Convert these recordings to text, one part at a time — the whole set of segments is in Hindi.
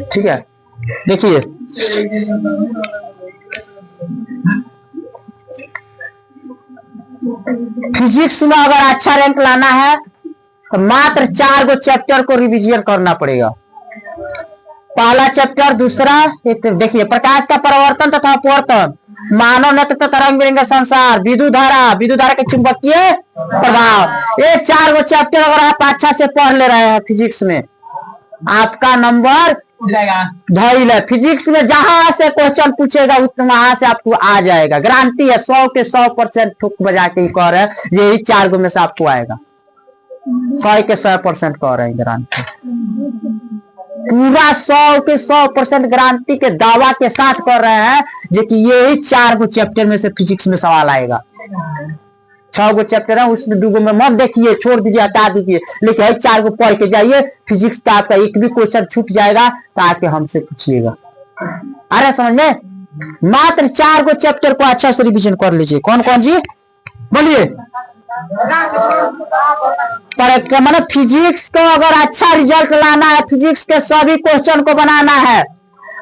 ठीक है, देखिए फिजिक्स में अगर अच्छा रैंक लाना है तो मात्र 4 गो चैप्टर को रिवीजन करना पड़ेगा। पहला चैप्टर, दूसरा, देखिए प्रकाश का परिवर्तन तथा अपवर्तन, मानव नेत्र तथा रंग बिरंगे संसार, विद्युत धारा के चुंबकीय प्रभाव, ये 4 गो चैप्टर अगर आप अच्छा से पढ़ ले रहे हैं फिजिक्स में, आपका नंबर धैल है। फिजिक्स में जहां से क्वेश्चन पूछेगा वहां से आपको आ जाएगा, गारंटी है। 100 के 100% ठुक बजा के कह रहे हैं, यही 4 गो में से आपको आएगा। 100 के 100% कह रहे हैं, गारंटी पूरा 100 के 100% गारंटी के दावा के साथ कर रहे हैं जो कि यही 4 गो चैप्टर में से फिजिक्स में सवाल आएगा। 6 गो चैप्टर है, उसमें 2 गो में मत देखिए, छोड़ दीजिए, हटा दीजिए, लेकिन 4 गो पढ़ के जाइए। फिजिक्स का आपका एक भी क्वेश्चन छूट जाएगा तो आके हमसे पूछिएगा। अरे समझ में, मात्र 4 गो चैप्टर को अच्छा से रिवीजन कर लीजिए। कौन कौन जी बोलिए? पर मतलब फिजिक्स को अगर अच्छा रिजल्ट लाना है, फिजिक्स के सभी क्वेश्चन को बनाना है,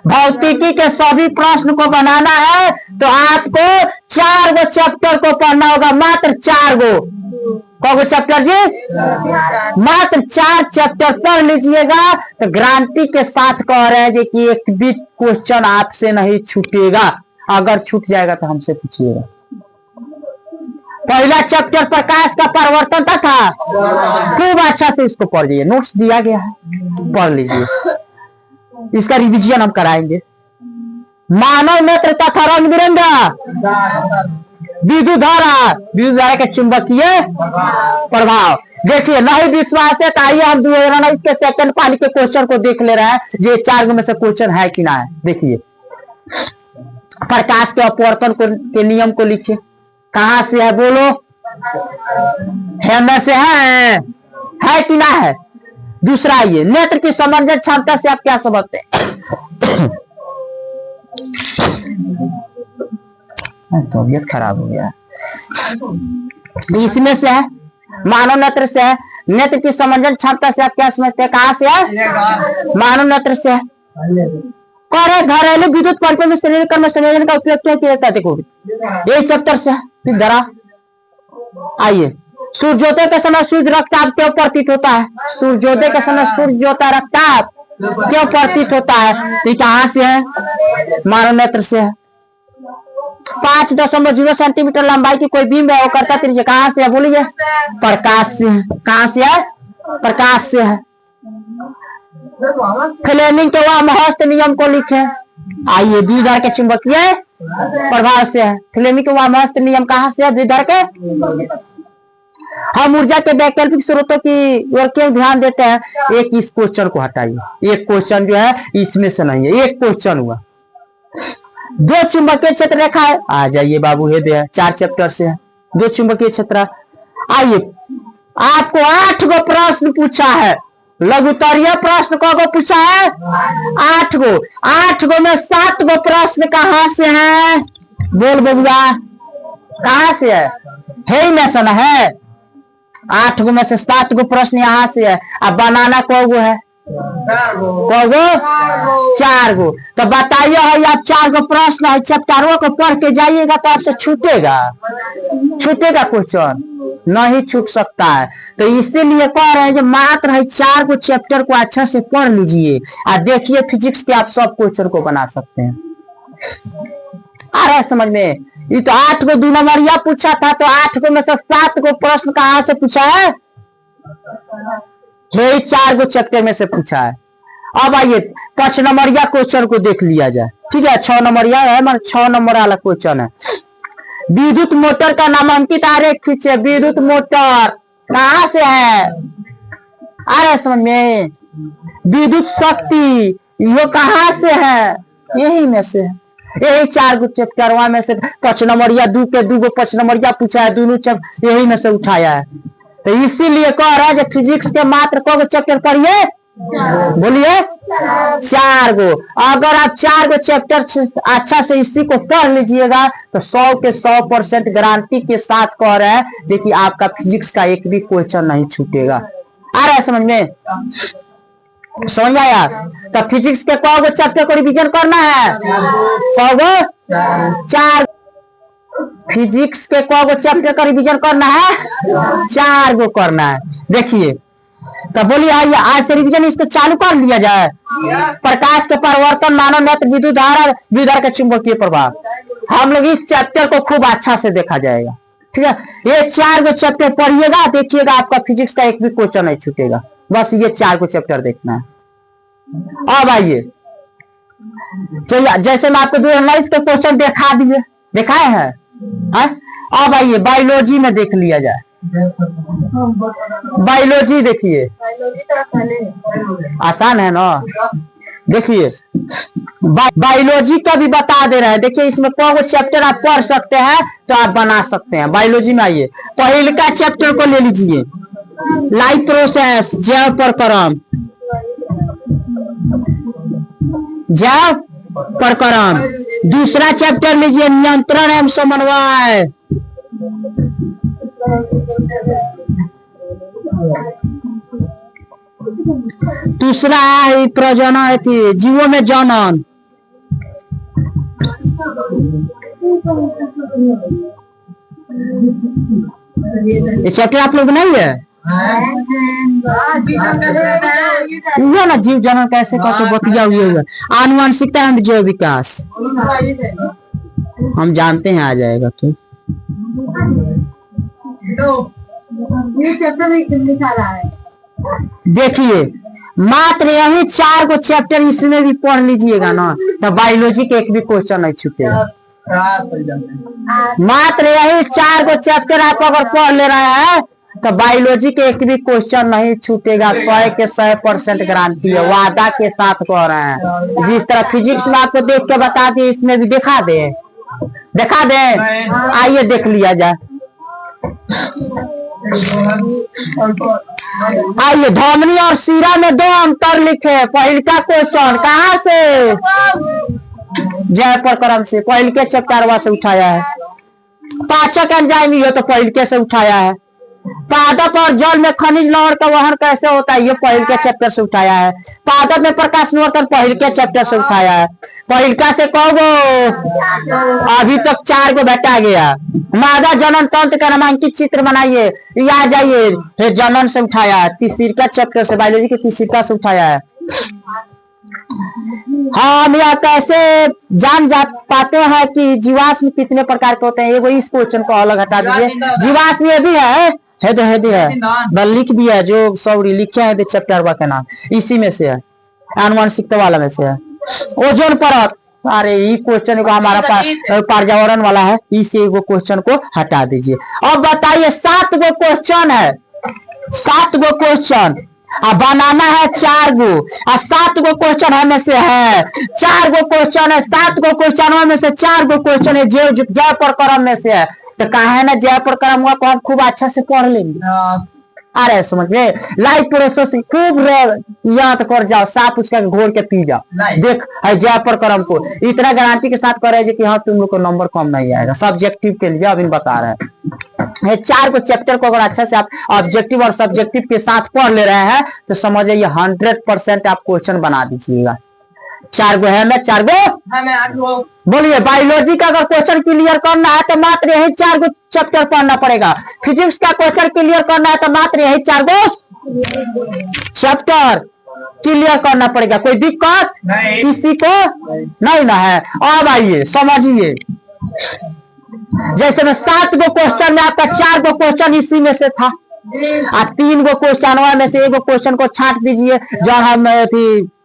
भौतिकी के सभी प्रश्न को बनाना है, तो आपको 4 गो चैप्टर को पढ़ना होगा। मात्र 4 गो। कौन चैप्टर जी? मात्र 4 चैप्टर पढ़ लीजिएगा तो गारंटी के साथ कह रहे हैं कि एक भी क्वेश्चन आपसे नहीं छूटेगा। अगर छूट जाएगा तो हमसे पूछिएगा। पहला चैप्टर प्रकाश का परिवर्तन था, खूब अच्छा से इसको पढ़ लीजिए, नोट्स दिया गया है, पढ़ लीजिए। इसका रिवीजन हम कराएंगे। मानव नेत्र तथा रंग बिरंगा, विद्युत धारा के चुंबकीय प्रभाव। देखिए नहीं विश्वास है तो आइए हम 2019 के सेकंड पाली के क्वेश्चन को देख ले रहे हैं, जो 4 गो में से क्वेश्चन है कि ना है। देखिए प्रकाश के अपवर्तन के नियम को लिखिए। कहां से है बोलो? है में से है कि ना है? दूसरा ये नेत्र की समंजस क्षमता से आप क्या समझते हैं? तबीयत खराब हो गया। इसमें से है, मानव नेत्र से है। नेत्र की समंजस क्षमता से आप क्या समझते हैं? कहां से है? मानव नेत्र से है। करे घरेलू विद्युत परिपथ में शरीर कर्म संयोजन का उपयोग क्या किया जाता है? देखो यही चैप्टर से है। धरा आइए, सूर्योदय के समय सूर्य रक्तचाप क्यों प्रतीत होता है? सूर्योदय के समय सूर्योदय रक्तचाप क्यों प्रतीत होता है? ये कहां से है? मानव नेत्र से है। 5.0 सेंटीमीटर लंबाई की कोई बीम है, वो करता त्रिज्या कहां से है? बोलिए। प्रकाश से है। कहां से है? प्रकाश से है। फ्लेमिंग के वामहस्त नियम को लिखे। आइए, द्विध्रुव के चुंबकीय प्रभाव से है। फ्लेमिंग के वामहस्त नियम कहां से है? द्विध्रुव के। हम ऊर्जा के वैकल्पिक स्रोतों की ओर क्यों ध्यान देते हैं? एक इस क्वेश्चन को हटाइए, एक क्वेश्चन जो है इसमें से नहीं है, एक क्वेश्चन हुआ। 2 चुंबकीय क्षेत्र रेखा है, आ जाइए बाबू, ये दे 4 चैप्टर से है 2 चुंबकीय क्षेत्र। आइए, आपको 8 गो प्रश्न पूछा है, लघुत्तरीय प्रश्न को पूछा है 8 गो। 8 गो में 7 गो प्रश्न कहां से है? बोल बबुआ, कहां से है? ही में है। 8 गो में से 7 गो प्रश्न यहाँ से है। अब बनाना को गो है? 4 गो। तो बताइए, आप 4 गो प्रश्न है, चैप्टरों को पढ़ के जाइएगा तो आपसे छूटेगा क्वेश्चन? नहीं छूट सकता है। तो इसीलिए कह रहे हैं कि मात्र है 4 गो चैप्टर को अच्छा से पढ़ लीजिए और देखिए फिजिक्स के आप सब क्वेश्चन को बना सकते हैं। आ रहा है समझ में? ये तो 8 गो 2 नंबरिया पूछा था, तो 8 गो में से 7 गो प्रश्न कहां से पूछा है? 4 गो चैप्टर में से पूछा है। अब आइए 5 नंबरिया क्वेश्चन को देख लिया जाए। ठीक है, 6 नंबरिया है, मतलब 6 नंबर वाला क्वेश्चन है। विद्युत मोटर का नामांकित आरेख खींचे। विद्युत मोटर कहां से है? आ रहा है समझ में? विद्युत शक्ति ये कहां से है? यही में से है। यही 4 गो चैप्टर में से 5 नंबरिया 2 के 2 गो 5 नंबरिया पूछा है, दोनों चैप्टर यही में से उठाया है। तो इसीलिए कह रहा है फिजिक्स के मात्र को चैप्टर पढ़िए? बोलिए। 4 गो। अगर आप 4 गो चैप्टर अच्छा से इसी को पढ़ लीजिएगा तो 100 के 100% गारंटी के साथ कह रहे हैं कि आपका फिजिक्स का एक भी क्वेश्चन नहीं छूटेगा। आ रहा है समझ में? समझ आया? तो फिजिक्स के कौ चैप्टर को रिवीजन करना है? 4 फिजिक्स के कौ चैप्टर का रिवीजन करना है? 4 गो करना है। देखिए तो बोलिए आइए आज से रिवीजन इसको चालू कर लिया जाए। प्रकाश के परिवर्तन, मानव नेत्र, विद्युत धारा, विद्युत के चुंबकीय प्रभाव, हम लोग इस चैप्टर को खूब अच्छा से देखा जाएगा। ठीक है, ये 4 गो चैप्टर पढ़िएगा, देखिएगा आपका फिजिक्स का एक भी क्वेश्चन नहीं छूटेगा। बस ये 4 गो चैप्टर देखना है। अब आइए चलिए, जैसे मैं आपको 2019 के क्वेश्चन दिखाए हैं। अब आइए बायोलॉजी में देख लिया जाए। बायोलॉजी देखिए, आसान है ना। देखिए बायोलॉजी का भी बता दे रहा है। देखिए इसमें कौन चैप्टर आप पढ़ सकते हैं तो आप बना सकते हैं। बायोलॉजी में आइए, पहले का चैप्टर को ले लीजिए, लाइफ प्रोसेस, जैव प्रक्रम, जैव प्रक्रम। दूसरा चैप्टर लीजिए नियंत्रण एवं समन्वय। तीसरा है प्रजनन, थी जीवों में जनन। ये चैप्टर आप लोग नहीं है ना, जीव जनन कैसे करते बतिया हुए। आनुवंशिकता एवं जैव विकास हम जानते हैं, आ जाएगा। तो देखिए मात्र यही 4 गो चैप्टर इसमें भी पढ़ लीजिएगा ना, तो बायोलॉजी के एक भी क्वेश्चन नहीं छूटेगा। मात्र यही 4 गो चैप्टर आप अगर पढ़ ले रहे हैं तो बायोलॉजी के एक भी क्वेश्चन नहीं छूटेगा। 100 के 100% गारंटी है, वादा के साथ कह रहे हैं। जिस तरह फिजिक्स में आपको देख के बता दिए, इसमें भी दिखा दे। आइए देख लिया जाए। आइए धमनी और सीरा में 2 अंतर लिखे। पहले का क्वेश्चन कहाँ से? जैव प्रक्रम से, पहले के चैप्टर से उठाया है। पाचक एंजाइम हो तो पहले के से उठाया है। पादप और जल में खनिज लवण का वहन कैसे होता है, ये पहले के चैप्टर से उठाया है। पादप में प्रकाश निवर्तन पहले के चैप्टर से उठाया है। पहिलका से कहोगो अभी तक 4 गो बेटा गया। मादा जनन तंत्र का नामांकित चित्र बनाइए, आ जाइए जनन से उठाया है। तीसरा चैप्टर से, बायोलॉजी के तीसरा से उठाया है। हम यह कैसे जान पाते हैं कि जीवाश्म कितने प्रकार के होते हैं? ये इस क्वेश्चन को अलग हटा दीजिए। जीवाश्म ये भी है लिख भी है, जो सॉरी लिखे है चैप्टर का नाम इसी में से है, आनुवंशिकता वाला में से है। ओजोन परत, अरे ये क्वेश्चन को हमारा पर्यावरण वाला है, इस एगो क्वेश्चन को हटा दीजिए। अब बताइए 7 गो क्वेश्चन है, 7 गो क्वेश्चन बनाना है 4 गो, और 7 गो क्वेश्चन हमें से है। 4 गो क्वेश्चन है, 7 गो क्वेश्चन में से 4 गो क्वेश्चन है जैव प्रक्रम में से है। तो कहा है ना जैव प्रक्रम हुआ को हम खूब अच्छा से पढ़ लेंगे। अरे समझ गए, लाइफ प्रोसेस खूब याद कर जाओ, साफ उसका घोर के पी जाओ। देख जैव प्रक्रम को इतना गारंटी के साथ करे कि हाँ तुम लोग को नंबर कम नहीं आएगा। सब्जेक्टिव के लिए अभी बता रहे हैं। 4 को चैप्टर को अगर अच्छा से आप ऑब्जेक्टिव और सब्जेक्टिव के साथ पढ़ ले रहे हैं तो समझिए 100% आप क्वेश्चन बना दीजिएगा। 4 गो है ना, 4 गो बोलिए। बायोलॉजी का अगर क्वेश्चन क्लियर करना है तो मात्र यही 4 गो चैप्टर पढ़ना पड़ेगा। फिजिक्स का क्वेश्चन क्लियर करना है तो मात्र यही 4 गो चैप्टर क्लियर करना पड़ेगा। कोई दिक्कत किसी को नहीं ना है। अब आइए समझिए, जैसे में 7 गो क्वेश्चन में आपका 4 गो क्वेश्चन इसी में से था, और 3 गो क्वेश्चन में से 1 गो क्वेश्चन को छांट दीजिए जो हम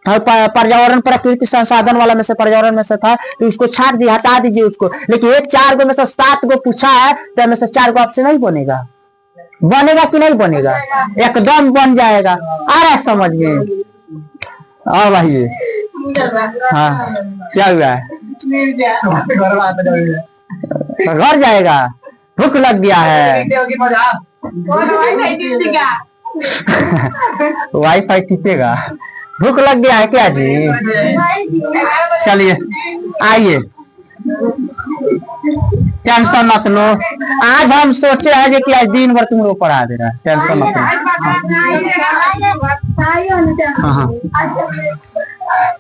पर्यावरण प्रकृति संसाधन वाला में से पर्यावरण में से था, तो उसको छाट दिया, हटा दीजिए उसको। लेकिन ये 4 गो में से 7 गो पूछा है तो में से 4 गो आपसे नहीं बनेगा। बनेगा कि नहीं बनेगा? एकदम बन जाएगा। अरे समझ में अब आइए। हाँ क्या हुआ है? घर जाएगा, भूख लग गया है। वाईफाई टिपेगा, भूख लग गया है क्या जी? चलिए आइए, टेंशन मत लो। आज हम सोचे हैं कि आज दिन भर तुम लोग पढ़ा दे रहा है, टेंशन मत लो। हाँ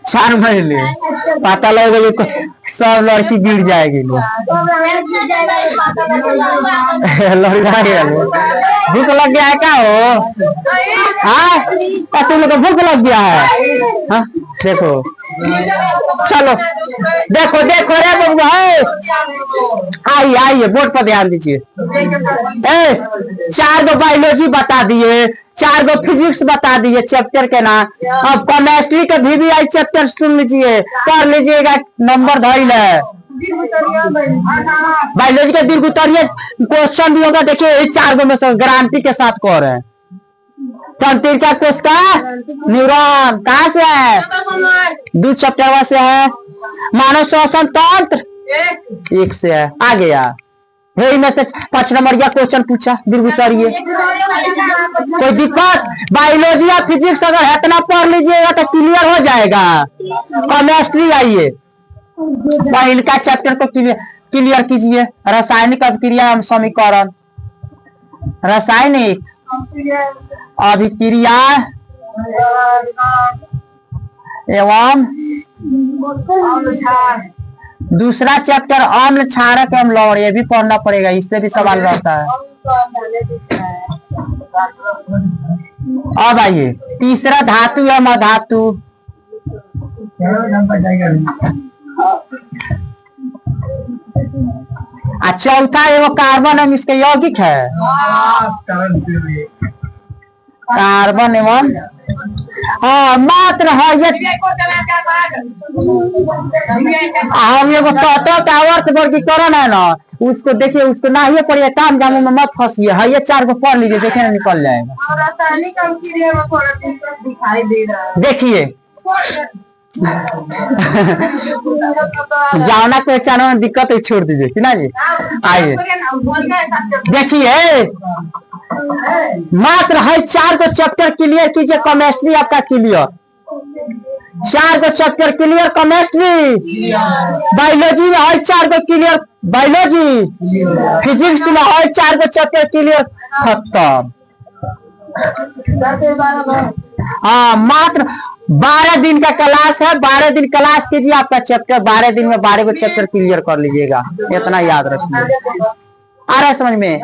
4 महीने पता लगेगा कि सब लड़की गिर जाएगी लड़का भूख लग गया है क्या हो? हाँ तुम लोग को भूख लग गया है? हाँ देखो चलो देखो देखो रे बबुआ आइए आइए बोर्ड पर ध्यान दीजिए। 4 गो बायोलॉजी बता दिए, 4 गो फिजिक्स बता दिए चैप्टर के नाम। अब केमिस्ट्री के VVI चैप्टर सुन लीजिए, पढ़ लीजिएगा, नंबर धइल है। बायोलॉजी का दीर्घ उत्तरीय क्वेश्चन भी होगा, देखिए 4 गो में से गारंटी के साथ कह रहे हैं। तंत्रिका कोश का न्यूरॉन कहाँ से है? 2 चैप्टर से है। मानव श्वसन तंत्र 1 से है। आ गया में से 5 नंबर का क्वेश्चन पूछा दीर्घ उत्तरीय। कोई दिक्कत? बायोलॉजी या फिजिक्स अगर इतना पढ़ लीजिएगा तो क्लियर हो जाएगा। केमिस्ट्री आइए, इनका चैप्टर को क्लियर कीजिए। रासायनिक अभिक्रिया एवं समीकरण, रासायनिक अभिक्रिया एवं दूसरा चैप्टर अम्ल क्षारक एवं लवण, ये भी पढ़ना पड़ेगा, इससे भी सवाल रहता है। अब आइए तीसरा धातु एवं अधातु, चौथा एवं कार्बन एवं इसके यौगिक है। कार्बन एवं मात्र है ये हम एगो तत्व का अर्थ वर्गीकरण है ना, उसको देखिए, उसको ना ही पढ़िए, काम जामों में मत फंसिए। है ये 4 को पढ़ लीजिए, देखिए ना निकल जाएगा। देखिए जाना पहचाना में दिक्कत है, छोड़ दीजिए कि ना जी। आइए देखिए मात्र है 4 को चैप्टर क्लियर कीजिए। केमिस्ट्री आपका क्लियर, 4 को चैप्टर क्लियर केमिस्ट्री। बायोलॉजी में है 4 को क्लियर बायोलॉजी। फिजिक्स में है 4 को चैप्टर क्लियर, खत्म। हाँ मात्र 12 दिन का क्लास है, 12 दिन क्लास कीजिए, आपका चैप्टर 12 दिन में 12 को चैप्टर क्लियर कर लीजिएगा, इतना याद रखिए। आ रहा है समझ में?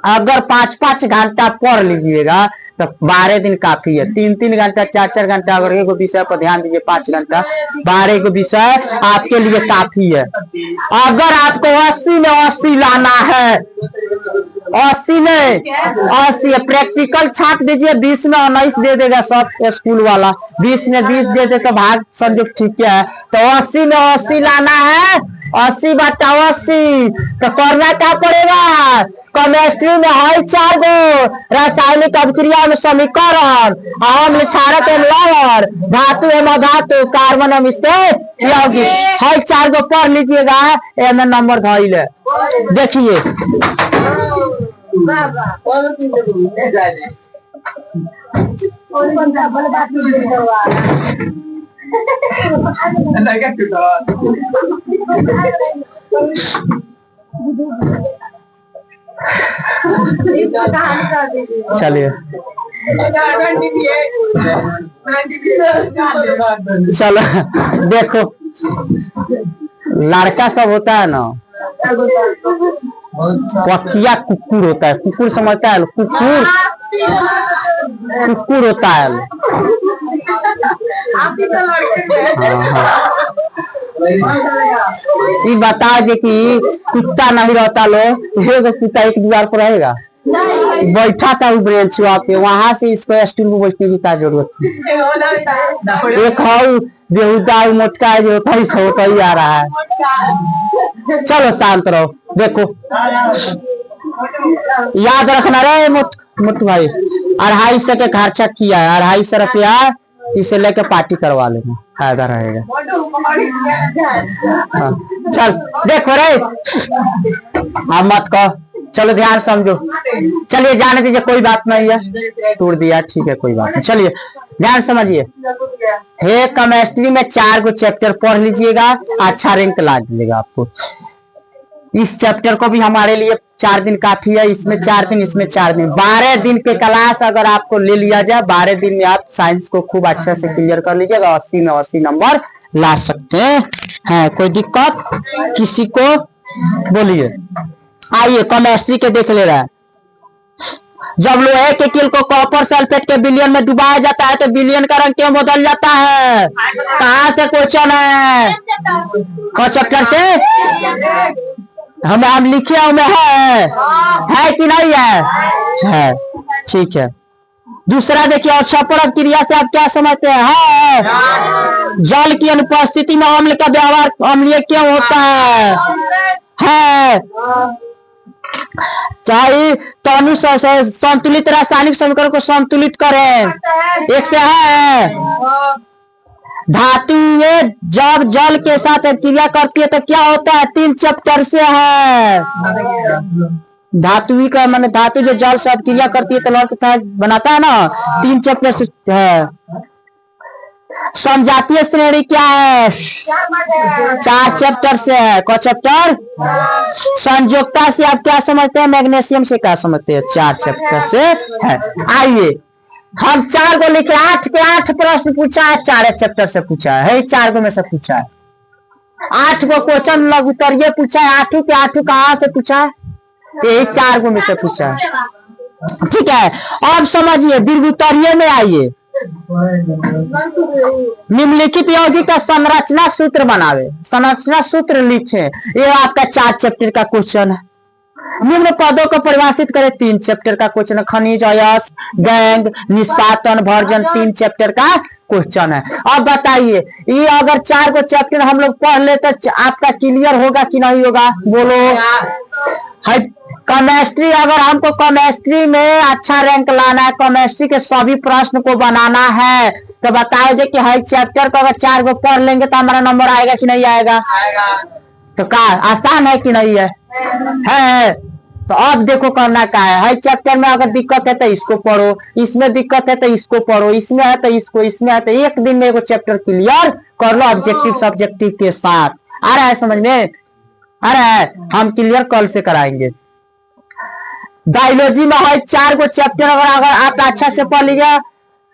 अगर 5-5 घंटा पढ़ लीजिएगा तो 12 दिन काफी है। 3-3 घंटा 4-4 घंटा अगर एक विषय पर ध्यान दीजिए, 5 घंटा 12 को विषय आपके लिए काफी है। अगर आपको 80 में 80 लाना है, 80 में 80 प्रैक्टिकल छाट दीजिए, 20 में 19 दे देगा सब स्कूल वाला, 20 में 20 दे दे तो भाग संयोग ठीक है। तो 80 में 80 लाना है, 80 बटा 80 तो करना क्या पड़ेगा? केमिस्ट्री में है 4 गो, रासायनिक अभिक्रिया में समीकरण, अम्ल क्षारक एवं लवण, धातु एवं अधातु, कार्बन एवं इसके यौगिक है 4 गो पढ़ लीजिएगा, एम नंबर धइल है। देखिए चलिए चलो देखो, लड़का सब होता है ना, पकिया कुकुर होता है। कुकुर समझता है? कुकुर कुकुर होता है। ये बता जे कि कुत्ता नहीं रहता लो, कुत्ता एक दीवार पर रहेगा, बैठा था ब्रेंच पे, वहां से इसको स्टूल में बैठने की क्या जरूरत थी? एक बेहुदा मोटका जो होता है होता ही आ रहा है। चलो शांत रहो। देखो याद रखना रे मोटू भाई, 250 के खर्चा किया है, 250 रुपया इसे लेके पार्टी करवा लेना, फायदा रहेगा। हाँ। चल देखो रे, हाँ मत कहो, चलो ध्यान समझो। चलिए जाने दीजिए, कोई बात नहीं है, तोड़ दिया ठीक है, कोई बात नहीं। चलिए ध्यान समझिए, हे केमिस्ट्री में 4 को चैप्टर पढ़ लीजिएगा, अच्छा रैंक ला दीजिएगा आपको। इस चैप्टर को भी हमारे लिए 4 दिन काफी है, इसमें 4 दिन, इसमें 4 दिन, 12 दिन के क्लास अगर आपको ले लिया जाए, 12 दिन में आप साइंस को खूब अच्छे से क्लियर कर लीजिएगा, 80 में 80 नंबर ला सकते हैं। कोई दिक्कत किसी को? बोलिए। आइए केमिस्ट्री के देख ले रहा है। जब लोहे के किल को कॉपर सल्फेट के विलयन में डुबाया जाता है तो विलयन का रंग क्यों बदल जाता है? कहाँ से क्वेश्चन है? कौन चैप्टर से? हम लिखे हुए है कि नहीं है? ठीक है। दूसरा देखिए, अक्षयपूरक क्रिया से आप क्या समझते हैं? जल की अनुपस्थिति में अम्ल का व्यवहार अम्लीय क्यों होता है? चाहे तो संतुलित रासायनिक समीकरण को संतुलित करें, एक से है। धातु जब जल के साथ क्रिया करती है तो क्या होता है? 3 चैप्टर से है। धातु का माने धातु जो जल से क्रिया करती है तो लौह के बनाता है ना, 3 चैप्टर से है। समजातीय श्रेणी क्या है? 4 चैप्टर से है। कौन चैप्टर? संयोजकता से आप क्या समझते हैं? मैग्नीशियम से क्या समझते हैं? 4 चैप्टर से है। आइए हम 4 को लिखे, 8 के 8 प्रश्न पूछा है, 4 चैप्टर से पूछा है, 4 को में से पूछा है। 8 को क्वेश्चन लघु उत्तरीय पूछा है, 8 के 8 कहाँ से पूछा है? यही 4 को में से पूछा है। ठीक है, अब समझिए दीर्घ उत्तरीय में आइए। निम्नलिखित यौगिक का संरचना सूत्र बनावे, संरचना सूत्र लिखे। ये आपका 4 चैप्टर का क्वेश्चन है। निम्न पदों को परिभाषित करें, 3 चैप्टर का क्वेश्चन है। खनिज, अयस्क, गैंग, निष्पादन, भर्जन, 3 चैप्टर का क्वेश्चन है। अब बताइए, ये अगर 4 को चैप्टर हम लोग पढ़ ले तो आपका क्लियर होगा कि नहीं होगा? बोलो। केमिस्ट्री, अगर हमको केमिस्ट्री में अच्छा रैंक लाना है, केमिस्ट्री के सभी प्रश्न को बनाना है, तो बताओ जे कि हर चैप्टर को अगर 4 को पढ़ लेंगे तो हमारा नंबर आएगा कि नहीं आएगा? तो क्या आसान है कि नहीं है? तो अब देखो करना क्या है। हर चैप्टर में अगर दिक्कत है तो इसको पढ़ो, इसमें दिक्कत है तो इसको पढ़ो, इसमें है तो इसको, इसमें है तो एक दिन में एगो चैप्टर क्लियर कर लो ऑब्जेक्टिव सब्जेक्टिव के साथ। आ रहा है समझ में? आ रहा है? हम क्लियर कल से कराएंगे। बायोलॉजी में है 4 को चैप्टर, अगर आप अच्छा से पढ़ लीजिए।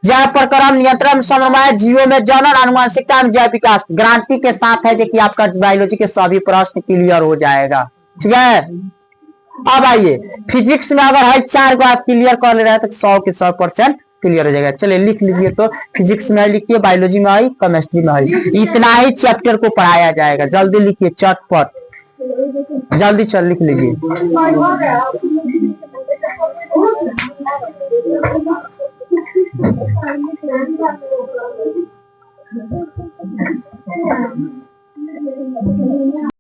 जैव प्रक्रम, नियंत्रण, समन्वय, जीवों में जनन, आनुवंशिकता में जैव विकास, गारंटी के साथ है कि आपका बायोलॉजी के सभी प्रश्न क्लियर हो जाएगा। ठीक है। अब आइए फिजिक्स में अगर है 4 को आप क्लियर कर ले रहे हैं तो 100 के 100% क्लियर हो जाएगा। चलिए लिख लीजिए। तो फिजिक्स में लिखिए, बायोलॉजी में आई, केमिस्ट्री में आई, इतना ही चैप्टर को पढ़ाया जाएगा। जल्दी लिखिए, चटपट जल्दी चल लिख लीजिए।